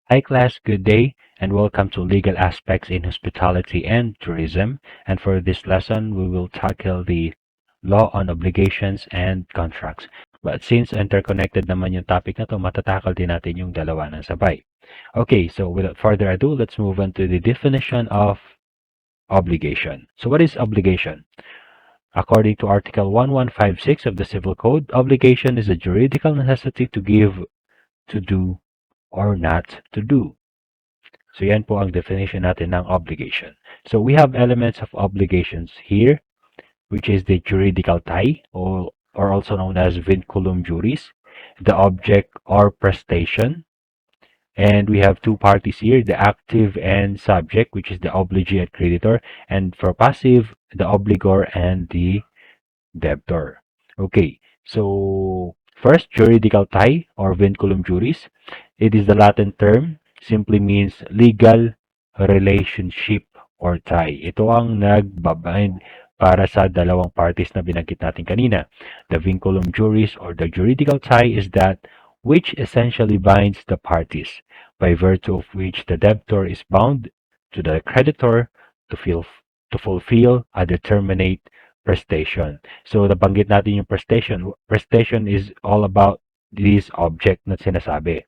Hi class, good day, and welcome to Legal Aspects in Hospitality and Tourism. And for this lesson, we will tackle the law on obligations and contracts. But since interconnected naman yung topic na to, matatakal din natin yung dalawa ng sabay. Okay, so without further ado, let's move on to the definition of obligation. So what is obligation? According to Article 1156 of the Civil Code, obligation is a juridical necessity to give, to do, or not to do. So yan po ang definition natin ng obligation. So we have elements of obligations here, which is the juridical tie, or also known as vinculum juris, the object or prestation. And we have two parties here, the active and subject, which is the obligee and creditor. And for passive, the obligor and the debtor. Okay, so first, juridical tie or vinculum juris. It is the Latin term, simply means legal relationship or tie. Ito ang nagbabind para sa dalawang parties na binanggit natin kanina. The vinculum juris or the juridical tie is that which essentially binds the parties, by virtue of which the debtor is bound to the creditor to fulfill a determinate prestation. So, nabanggit natin yung prestation. Prestation is all about this object na sinasabi.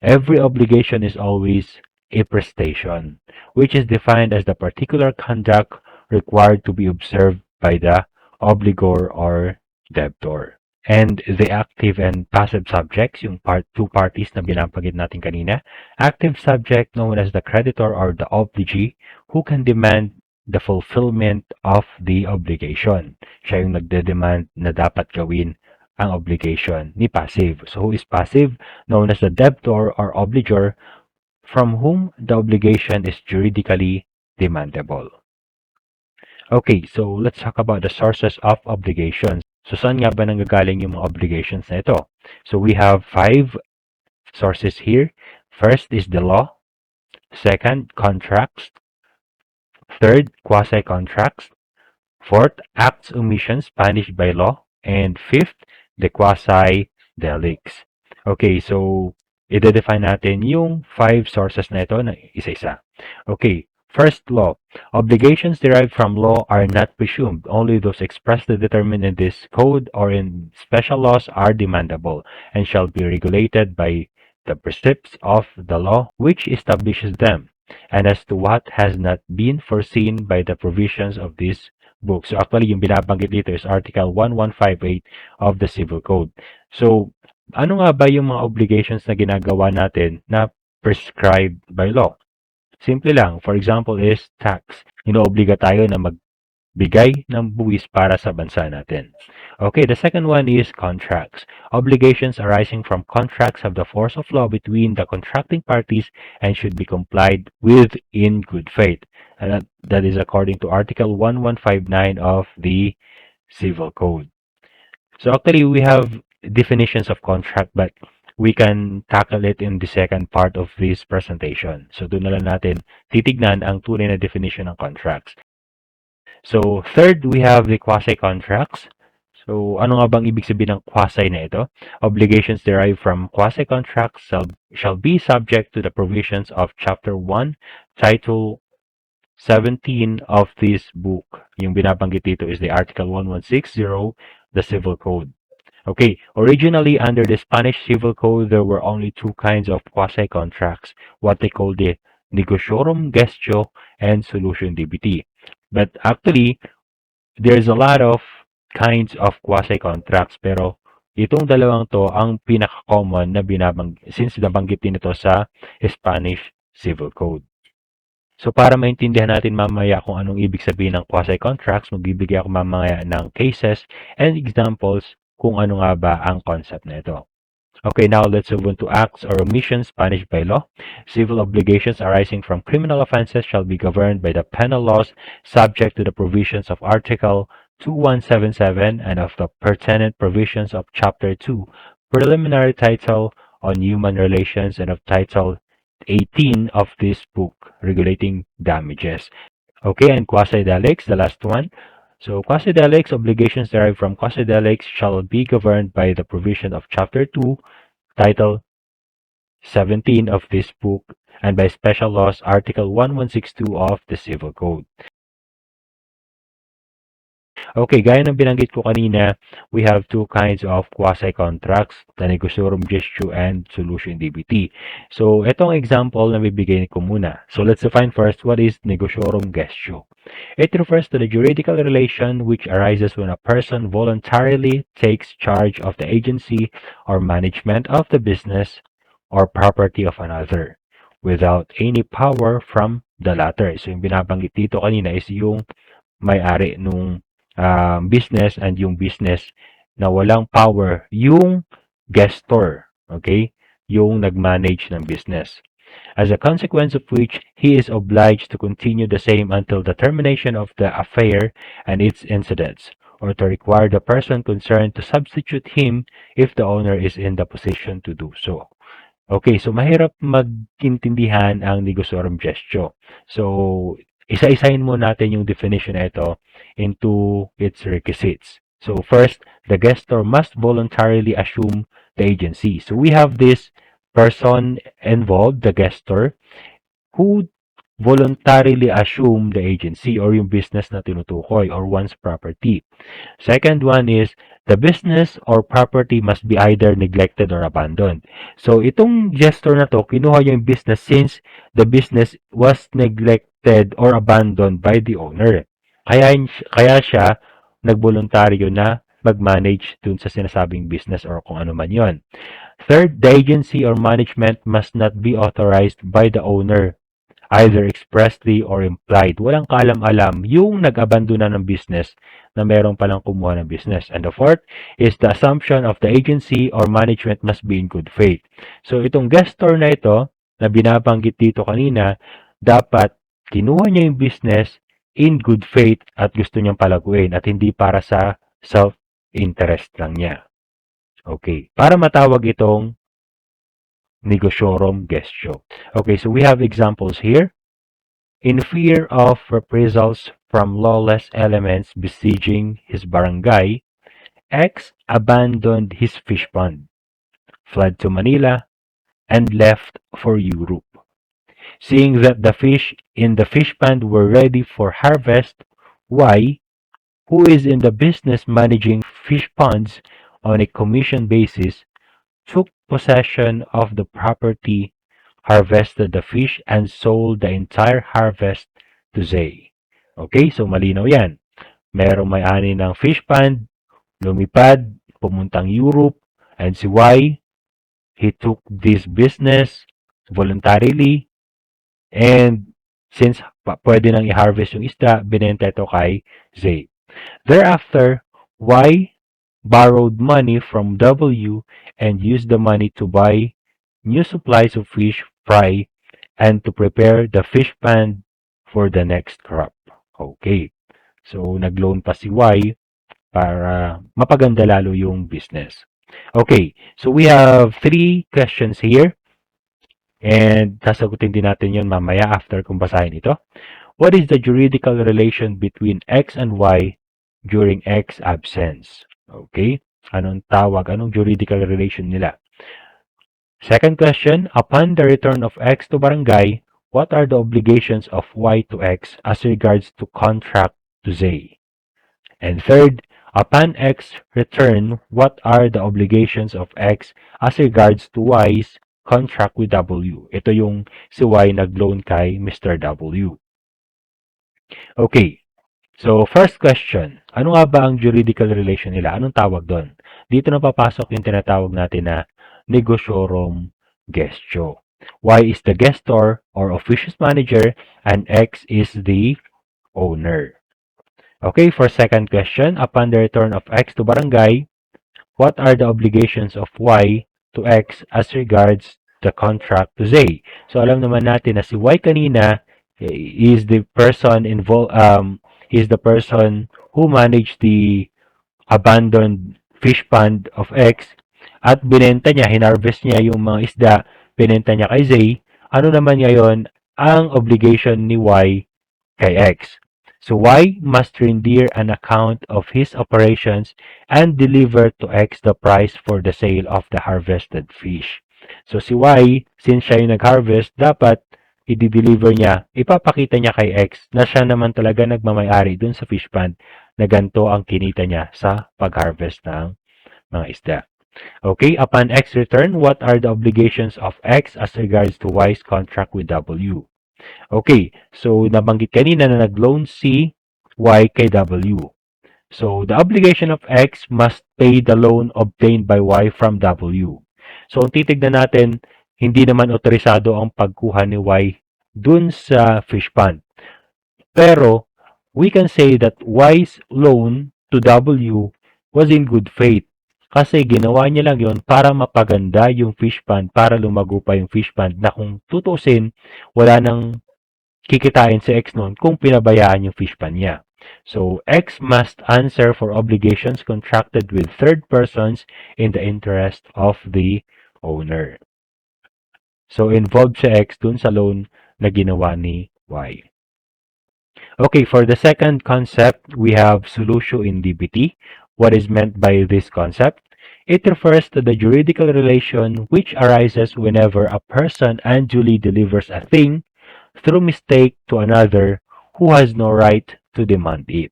Every obligation is always a prestation, which is defined as the particular conduct required to be observed by the obligor or debtor. And the active and passive subjects, yung two parties na binabanggit natin kanina. Active subject known as the creditor or the obligee who can demand the fulfillment of the obligation. Siya yung nagde-demand na dapat gawin ang obligation ni passive. So who is passive? Known as the debtor or obligor from whom the obligation is juridically demandable. Okay, so let's talk about the sources of obligations. So saan nga ba nanggagaling yung mga obligations na ito? So we have 5 sources here. First is the law. Second, contracts. Third, quasi-contracts. Fourth, acts omissions punished by law. And fifth, the quasi-delicts. Okay, so i-define natin yung 5 sources na ito na isa-isa. Okay, first law. Obligations derived from law are not presumed. Only those expressly determined in this code or in special laws are demandable and shall be regulated by the precepts of the law which establishes them, and as to what has not been foreseen by the provisions of this book. So actually, yung binabanggit dito is Article 1158 of the Civil Code. So, ano nga ba yung mga obligations na ginagawa natin na prescribed by law? Simple lang. For example is tax. Inoobliga tayo na magbigay ng buwis para sa bansa natin. Okay, the second one is contracts. Obligations arising from contracts have the force of law between the contracting parties and should be complied with in good faith. And that is according to Article 1159 of the Civil Code. So actually, we have definitions of contract, but we can tackle it in the second part of this presentation. So doon na lang natin titignan ang tunay na definition ng contracts. So third, we have the quasi-contracts. So ano nga bang ibig sabihin ng quasi na ito? Obligations derived from quasi-contracts shall be subject to the provisions of Chapter 1, Title 17 of this book. Yung binabanggit dito is the Article 1160, the Civil Code. Okay, originally under the Spanish Civil Code, there were only 2 kinds of quasi-contracts, what they call the negotiorum gestio and solution DBT. But actually, there's a lot of kinds of quasi-contracts, pero itong dalawang to ang pinaka-common na since nabanggit din ito sa Spanish Civil Code. So para maintindihan natin mamaya kung anong ibig sabihin ng quasi-contracts, magbibigay ako mamaya ng cases and examples kung ano nga ba ang concept na ito. Okay, now let's move on to acts or omissions punished by law. Civil obligations arising from criminal offenses shall be governed by the penal laws subject to the provisions of Article 2177 and of the pertinent provisions of Chapter 2, Preliminary Title on Human Relations, and of Title 18 of this book regulating damages. Okay, and quasi-delicts, the last one. So quasi-delicts, obligations derived from quasi-delicts shall be governed by the provision of Chapter 2, Title 17 of this book and by special laws Article 1162 of the Civil Code. Okay, gaya ng binanggit ko kanina, we have two kinds of quasi-contracts, the negosiorum gestio and solution DBT. So, itong example na bibigay ko muna. So, let's define first what is negosiorum gestio. It refers to the juridical relation which arises when a person voluntarily takes charge of the agency or management of the business or property of another without any power from the latter. So, yung binabanggit dito kanina is yung may-ari nung business and yung business na walang power, yung gestor, okay? Yung nag-manage ng business. As a consequence of which, he is obliged to continue the same until the termination of the affair and its incidents, or to require the person concerned to substitute him if the owner is in the position to do so. Okay, so mahirap magintindihan ang negosyorum gestio. So, isa-isahin mo natin yung definition na ito into its requisites. So, first, the gestor must voluntarily assume the agency. So, we have this person involved, the gestor, who voluntarily assume the agency or yung business na tinutukoy or one's property. Second one is the business or property must be either neglected or abandoned. So itong gestor na to, kinuha yung business since the business was neglected or abandoned by the owner. Kaya siya nagboluntaryo na mag-manage dun sa sinasabing business or kung ano man yon. Third, the agency or management must not be authorized by the owner either expressly or implied. Walang kaalam-alam yung nag-abandona ng business na meron palang kumuha ng business. And the fourth is the assumption of the agency or management must be in good faith. So itong gestor na ito na binabanggit dito kanina, dapat kinuha niya yung business in good faith at gusto niyang palaguin at hindi para sa self-interest lang niya. Okay. Para matawag itong negosyorum gestio. Okay, so we have examples here. In fear of reprisals from lawless elements besieging his barangay, X abandoned his fish pond, fled to Manila, and left for Europe. Seeing that the fish in the fish pond were ready for harvest, Y, who is in the business managing fish ponds on a commission basis, took possession of the property, harvested the fish, and sold the entire harvest to Zay. Okay, so malinaw yan. Merong may-ani ng fish pond, lumipad, pumuntang Europe, and si Y, he took this business voluntarily, and since pwede nang i-harvest yung isda, binenta ito kay Zay. Thereafter, Y borrowed money from W and used the money to buy new supplies of fish fry and to prepare the fish pond for the next crop. Okay. So, nag-loan pa si Y para mapaganda lalo yung business. Okay. So, we have 3 questions here. And sasagutin din natin yun mamaya after kung basahin ito. What is the juridical relation between X and Y during X absence? Okay? Anong tawag? Anong juridical relation nila? Second question, upon the return of X to barangay, what are the obligations of Y to X as regards to contract to Z? And third, upon X return, what are the obligations of X as regards to Y's contract with W? Ito yung si Y nag-loan kay Mr. W. Okay. So, first question, ano nga ba ang juridical relation nila? Anong tawag doon? Dito na papasok yung tinatawag natin na negosyorum gestio. Y is the gestor or officious manager and X is the owner. Okay, for second question, upon the return of X to barangay, what are the obligations of Y to X as regards the contract to Z? So, alam naman natin na si Y kanina is the person involved, is the person who managed the abandoned fish pond of X at binenta niya, hinarvest niya yung mga isda, binenta niya kay Zay. Ano naman ngayon ang obligation ni Y kay X? So Y must render an account of his operations and deliver to X the price for the sale of the harvested fish. So si Y, since siya yung nag-harvest, dapat i-deliver niya, ipapakita niya kay X na siya naman talaga nagmamayari dun sa fish pond na ganito ang kinita niya sa pag-harvest ng mga isda. Okay, upon X return, what are the obligations of X as regards to Y's contract with W? Okay, so nabanggit kanina na nag-loan si Y kay W. So the obligation of X must pay the loan obtained by Y from W. So kung titignan natin, hindi naman otorisado ang pagkuha ni Y dun sa fish pond. Pero we can say that Y's loan to W was in good faith. Kasi ginawa niya lang yon para mapaganda yung fish pond, para lumago pa yung fish pond na kung tutusin, wala nang kikitain si X noon kung pinabayaan yung fish pond niya. So, X must answer for obligations contracted with third persons in the interest of the owner. So, involved si X dun sa loan na ginawa ni Y. Okay, for the second concept, we have solutio in DBT. What is meant by this concept? It refers to the juridical relation which arises whenever a person unduly delivers a thing through mistake to another who has no right to demand it.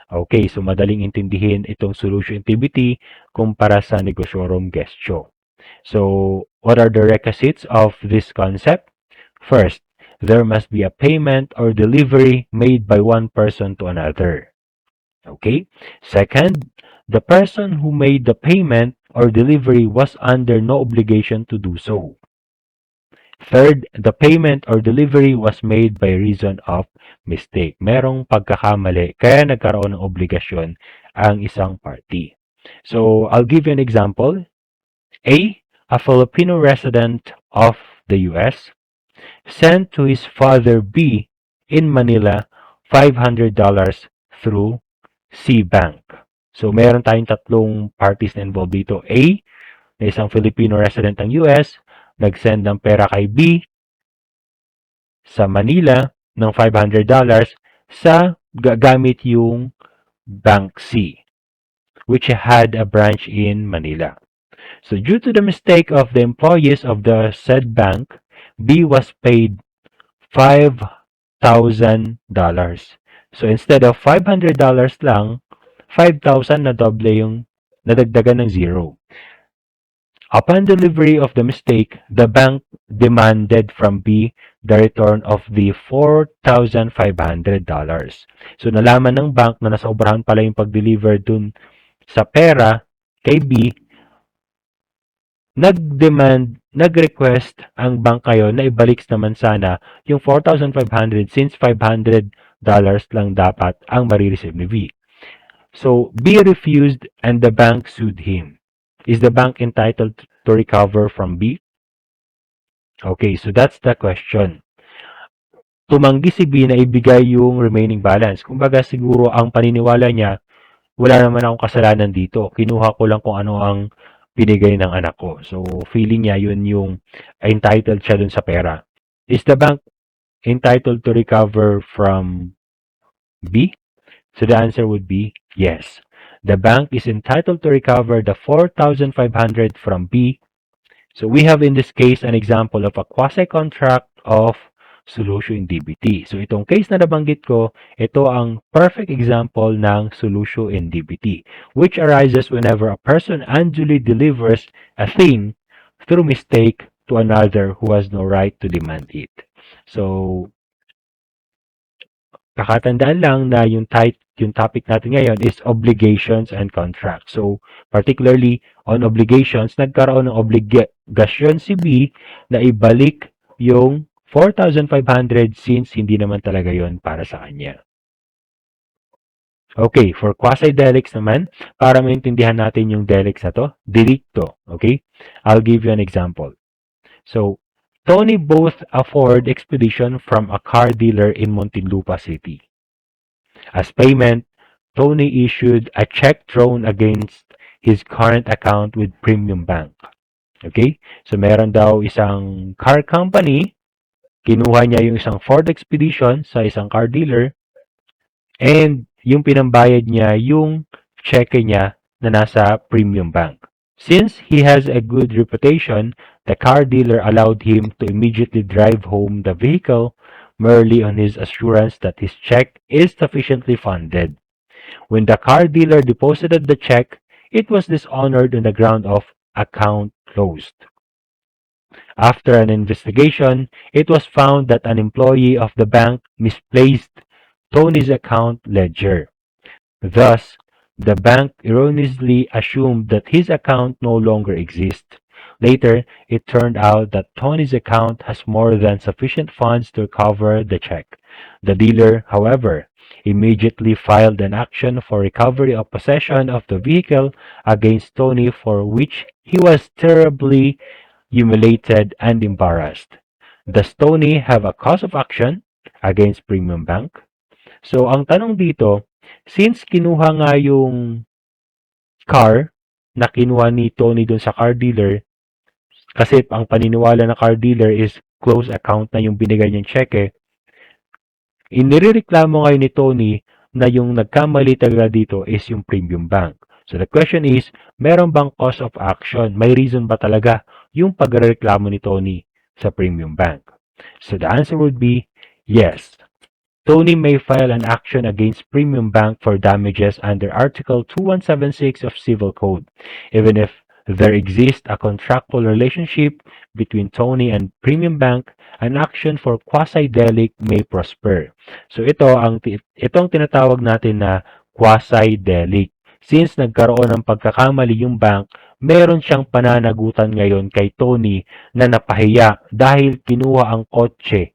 Okay, so madaling intindihin itong solutio in DBT kumpara sa negosyorum gestio. So, what are the requisites of this concept? First, there must be a payment or delivery made by one person to another. Okay? Second, the person who made the payment or delivery was under no obligation to do so. Third, the payment or delivery was made by reason of mistake. Merong pagkakamali, kaya nagkaroon ng obligasyon ang isang party. So, I'll give you an example. A Filipino resident of the US sent to his father B in Manila $500 through C Bank. So meron tayong tatlong parties na involved dito. A, na isang Filipino resident ng US, nag-send ng pera kay B sa Manila ng $500 sa gamit yung Bank C, which had a branch in Manila. So due to the mistake of the employees of the said bank, B was paid $5,000. So instead of $500 lang, 5,000 na doble yung nadagdagan ng zero. Upon delivery of the mistake, the bank demanded from B the return of the $4,500. So nalaman ng bank na nasobrahan pala yung pag-deliver dun sa pera kay B, nag-request ang bank ngayon na ibalik naman sana yung 4,500 since $500 lang dapat ang marireceive ni V. So, B refused and the bank sued him. Is the bank entitled to recover from B? Okay, so that's the question. Tumanggi si B na ibigay yung remaining balance. Kumbaga siguro ang paniniwala niya, wala naman akong kasalanan dito. Kinuha ko lang kung ano ang binigay ng anak ko. So, feeling niya yun yung entitled siya dun sa pera. Is the bank entitled to recover from B? So, the answer would be yes. The bank is entitled to recover the 4,500 from B. So, we have in this case an example of a quasi-contract of solutio in DBT. So, itong case na nabanggit ko, ito ang perfect example ng solutio in DBT, which arises whenever a person unduly delivers a thing through mistake to another who has no right to demand it. So, kakatandaan lang na yung topic natin ngayon is obligations and contracts. So, particularly on obligations, nagkaroon ng obligasyon si B na ibalik yung 4,500 since hindi naman talaga yon para sa kanya. Okay, for quasi-delicts naman, para maintindihan natin yung delicts na to, delicto, okay? I'll give you an example. So, Tony bought a Ford Expedition from a car dealer in Muntinlupa City. As payment, Tony issued a check drawn against his current account with Premium Bank. Okay? So, meron daw isang car company, kinuha niya yung isang Ford Expedition sa isang car dealer, and yung pinambayad niya yung cheque niya na nasa Premium Bank. Since he has a good reputation, The car dealer allowed him to immediately drive home the vehicle merely on his assurance that his check is sufficiently funded. When the car dealer deposited the check, it was dishonored on the ground of account closed. After an investigation, it was found that an employee of the bank misplaced Tony's account ledger. Thus, the bank erroneously assumed that his account no longer exists. Later, it turned out that Tony's account has more than sufficient funds to cover the check. The dealer, however, immediately filed an action for recovery of possession of the vehicle against Tony, for which he was terribly humiliated and embarrassed. Does Tony have a cause of action against Premium Bank? So, ang tanong dito, since kinuha nga yung car na kinuha ni Tony dun sa car dealer, kasi ang paniniwala ng car dealer is close account na yung binigay niyang cheque, inireklamo ngayon ni Tony na yung nagkamali talaga dito is yung Premium Bank. So the question is, meron bang cause of action? May reason ba talaga yung pagreklamo ni Tony sa Premium Bank? So the answer would be yes. Tony may file an action against Premium Bank for damages under Article 2176 of Civil Code, even if there exists a contractual relationship between Tony and Premium Bank. An action for quasi-delict may prosper. So itong tinatawag natin na quasi-delict. Since nagkaroon ng pagkakamali yung bank, meron siyang pananagutan ngayon kay Tony na napahiya dahil kinuha ang kotse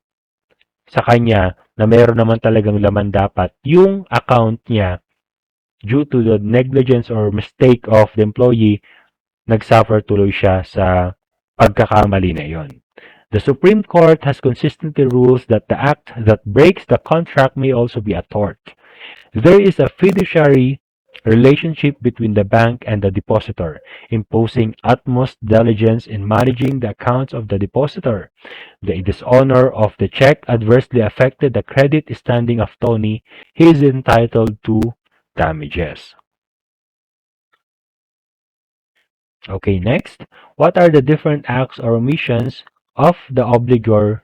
sa kanya na meron naman talagang laman dapat yung account niya. Due to the negligence or mistake of the employee, nagsuffer tuloy siya sa pagkakamali na yon. The Supreme Court has consistently ruled that the act that breaks the contract may also be a tort. There is a fiduciary relationship between the bank and the depositor, imposing utmost diligence in managing the accounts of the depositor. The dishonor of the check adversely affected the credit standing of Tony. He is entitled to damages. Okay, next. What are the different acts or omissions of the obligor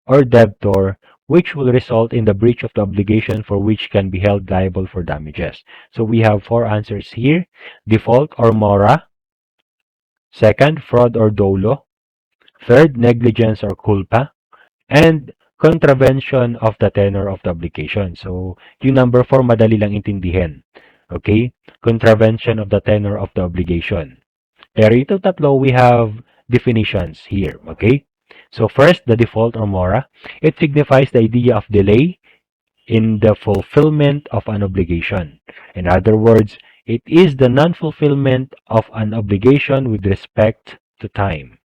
or debtor which will result in the breach of the obligation for which can be held liable for damages? So we have four answers here. Default or mora. Second, fraud or dolo. Third, negligence or culpa. And contravention of the tenor of the obligation. So, yung number 4, madali lang intindihin. Okay? Contravention of the tenor of the obligation. Pero ito tatlo, we have definitions here. Okay? So, first, the default or mora. It signifies the idea of delay in the fulfillment of an obligation. In other words, it is the non-fulfillment of an obligation with respect to time.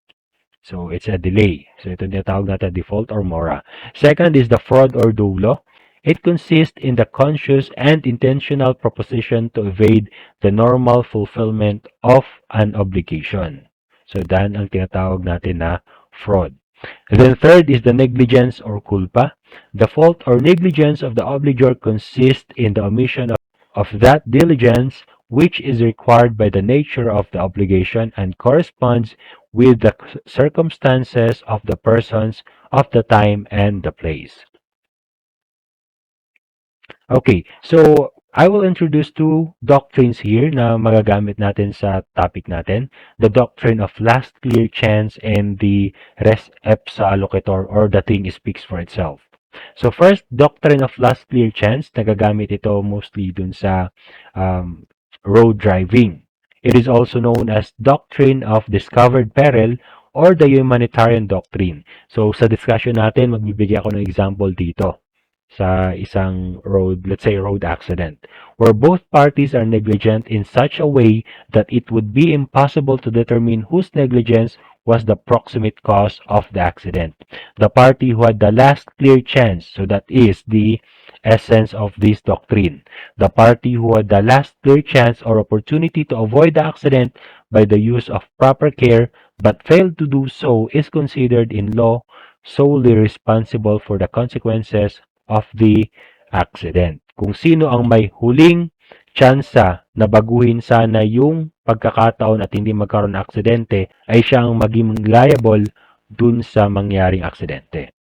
So, it's a delay. So, ito tinatawag natin default or mora. Second is the fraud or dolo. It consists in the conscious and intentional proposition to evade the normal fulfillment of an obligation. So, dan ang tinatawag natin na fraud. And then third is the negligence or culpa. The fault or negligence of the obligor consists in the omission of that diligence which is required by the nature of the obligation and corresponds with the circumstances of the persons, of the time, and the place. Okay, so I will introduce two doctrines here na magagamit natin sa topic natin. The doctrine of last clear chance and the res ipsa loquitur, or the thing speaks for itself. So first, doctrine of last clear chance, nagagamit ito mostly dun sa road driving. It is also known as doctrine of discovered peril or the humanitarian doctrine. So sa discussion natin, magbibigay ako ng example dito sa isang road, let's say road accident, where both parties are negligent in such a way that it would be impossible to determine whose negligence was the proximate cause of the accident. The party who had the last clear chance, so that is the essence of this doctrine. The party who had the last clear chance or opportunity to avoid the accident by the use of proper care but failed to do so is considered in law solely responsible for the consequences of the accident. Kung sino ang may huling tsansa na baguhin sana yung pagkakataon at hindi magkaroon ng aksidente ay siya ang maging liable dun sa mangyaring aksidente.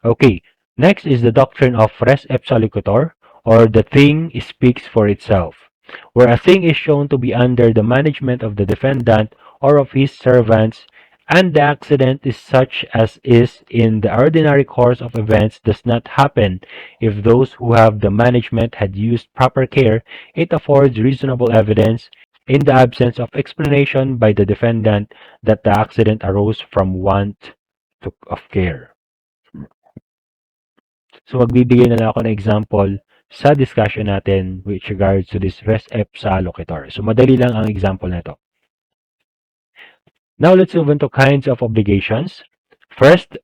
Okay, next is the doctrine of res ipsa loquitur, or the thing speaks for itself, where a thing is shown to be under the management of the defendant or of his servants, and the accident is such as is in the ordinary course of events does not happen. If those who have the management had used proper care, it affords reasonable evidence, in the absence of explanation by the defendant, that the accident arose from want of care. So magbibigay na lang ako ng example sa discussion natin with regards to this res ipsa loquitur. So madali lang ang example na ito. Now let's move on to kinds of obligations. First,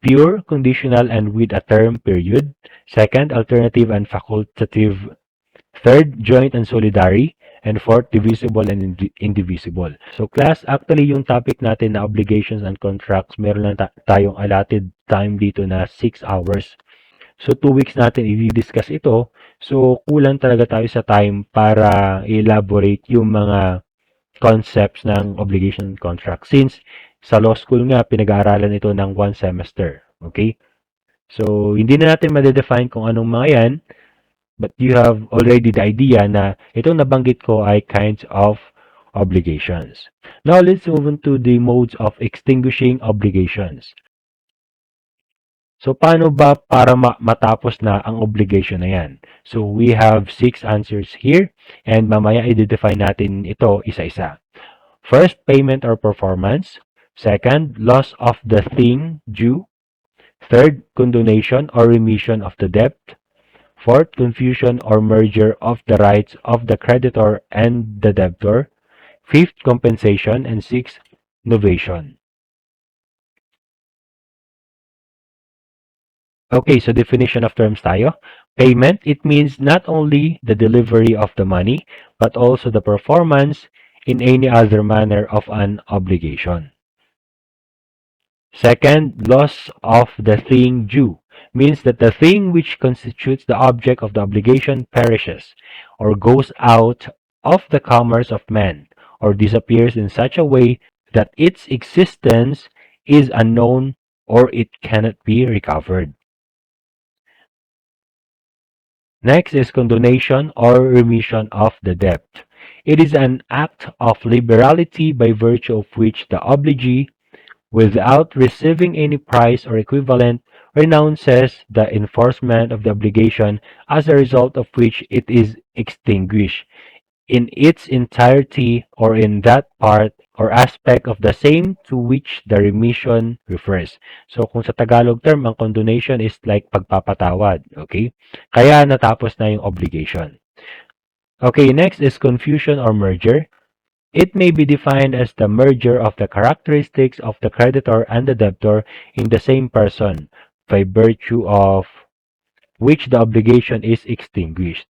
pure, conditional, and with a term period. Second, alternative and facultative. Third, joint and solidary. And fourth, divisible and indivisible. So class, actually yung topic natin na obligations and contracts, meron lang tayong allotted time dito na 6 hours. So 2 weeks natin i-discuss ito. So kulang talaga tayo sa time para elaborate yung mga concepts ng obligation contract. Since sa law school nga, pinag-aaralan ito ng 1 semester. Okay? So hindi na natin ma-define kung anong mga yan, but you have already the idea na itong nabanggit ko ay kinds of obligations. Now let's move on to the modes of extinguishing obligations. So, paano ba para matapos na ang obligation na yan? So, we have 6 answers here and mamaya i-define natin ito isa-isa. First, payment or performance. Second, loss of the thing due. Third, condonation or remission of the debt. Fourth, confusion or merger of the rights of the creditor and the debtor. Fifth, compensation. And sixth, novation. Okay, so definition of terms tayo. Payment, it means not only the delivery of the money, but also the performance in any other manner of an obligation. Second, loss of the thing due means that the thing which constitutes the object of the obligation perishes or goes out of the commerce of men or disappears in such a way that its existence is unknown or it cannot be recovered. Next is condonation or remission of the debt. It is an act of liberality by virtue of which the obligee, without receiving any price or equivalent, renounces the enforcement of the obligation, as a result of which it is extinguished in its entirety or in that part or aspect of the same to which the remission refers. So, kung sa Tagalog term, ang condonation is like pagpapatawad. Okay? Kaya natapos na yung obligation. Okay, next is confusion or merger. It may be defined as the merger of the characteristics of the creditor and the debtor in the same person, by virtue of which the obligation is extinguished.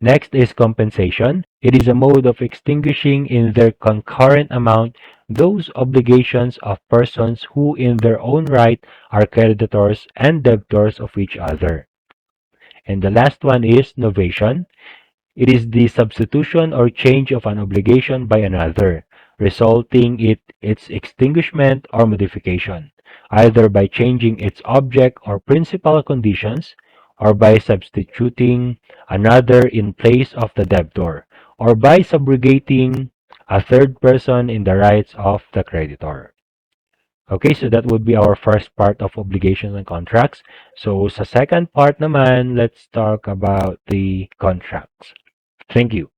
Next is compensation. It is a mode of extinguishing in their concurrent amount those obligations of persons who in their own right are creditors and debtors of each other. And the last one is novation. It is the substitution or change of an obligation by another, resulting in its extinguishment or modification, either by changing its object or principal conditions, or by substituting another in place of the debtor, or by subrogating a third person in the rights of the creditor. Okay, so that would be our first part of obligations and contracts. So sa second part naman, let's talk about the contracts. Thank you.